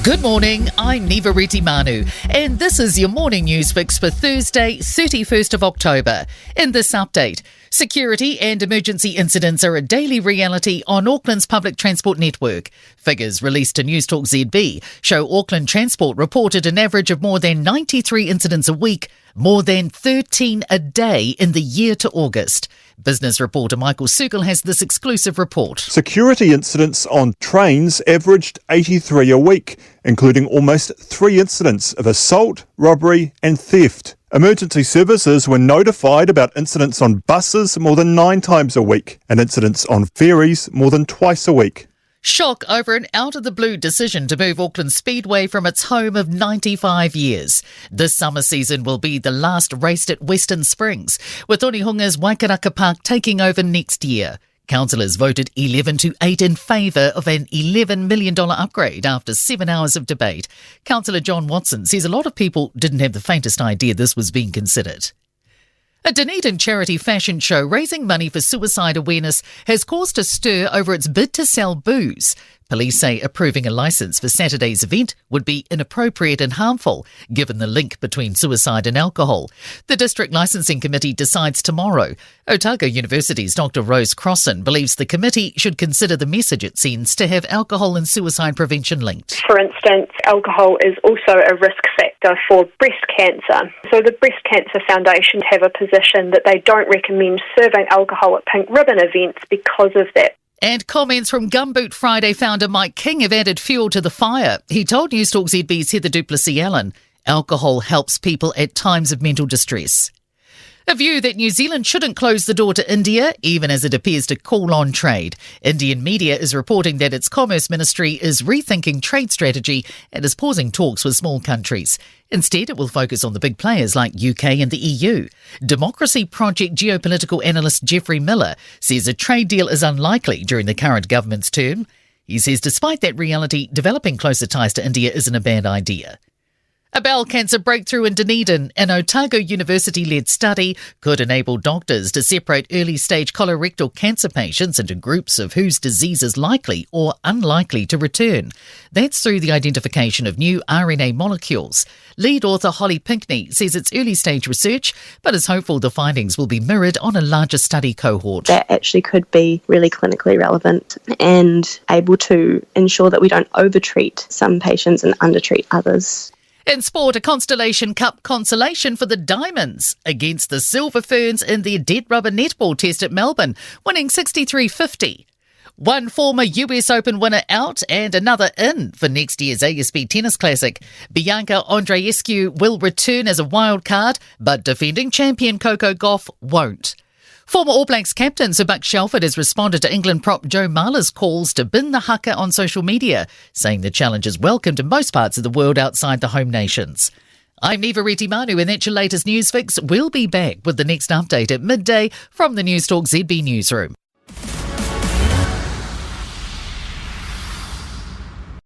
Good morning, I'm Neva Manu, and this is your morning news fix for Thursday, 31st of October. In this update, security and emergency incidents are a daily reality on Auckland's public transport network. Figures released to Newstalk ZB show Auckland Transport reported an average of more than 93 incidents a week, more than 13 a day in the year to August. Business reporter Michael Circle has this exclusive report. Security incidents on trains averaged 83 a week, including almost 3 incidents of assault, robbery and theft. Emergency services were notified about incidents on buses more than 9 times a week and incidents on ferries more than twice a week. Shock over an out-of-the-blue decision to move Auckland Speedway from its home of 95 years. This summer season will be the last raced at Western Springs, with Onehunga's Waikaraka Park taking over next year. Councillors voted 11-8 in favour of an $11 million upgrade after 7 hours of debate. Councillor John Watson says a lot of people didn't have the faintest idea this was being considered. A Dunedin charity fashion show raising money for suicide awareness has caused a stir over its bid to sell booze. Police say approving a licence for Saturday's event would be inappropriate and harmful, given the link between suicide and alcohol. The District Licensing Committee decides tomorrow. Otago University's Dr Rose Crossan believes the committee should consider the message it sends to have alcohol and suicide prevention linked. For instance, alcohol is also a risk factor for breast cancer. So the Breast Cancer Foundation have a position that they don't recommend serving alcohol at pink ribbon events because of that. And comments from Gumboot Friday founder Mike King have added fuel to the fire. He told Newstalk ZB's Heather Duplessis-Allen, alcohol helps people at times of mental distress. A view that New Zealand shouldn't close the door to India, even as it appears to call on trade. Indian media is reporting that its Commerce Ministry is rethinking trade strategy and is pausing talks with small countries. Instead, it will focus on the big players like UK and the EU. Democracy Project geopolitical analyst Geoffrey Miller says a trade deal is unlikely during the current government's term. He says despite that reality, developing closer ties to India isn't a bad idea. A bowel cancer breakthrough in Dunedin, an Otago University-led study, could enable doctors to separate early-stage colorectal cancer patients into groups of whose disease is likely or unlikely to return. That's through the identification of new RNA molecules. Lead author Holly Pinkney says it's early-stage research, but is hopeful the findings will be mirrored on a larger study cohort. That actually could be really clinically relevant and able to ensure that we don't overtreat some patients and undertreat others. In sport, a Constellation Cup consolation for the Diamonds against the Silver Ferns in their dead rubber netball test at Melbourne, winning 63-50. One former US Open winner out and another in for next year's ASB Tennis Classic. Bianca Andreescu will return as a wild card, but defending champion Coco Gauff won't. Former All Blacks captain Sir Buck Shelford has responded to England prop Joe Marler's calls to bin the haka on social media, saying the challenge is welcomed in most parts of the world outside the home nations. I'm Neva Manu, and that's your latest news fix. We'll be back with the next update at midday from the Newstalk ZB newsroom.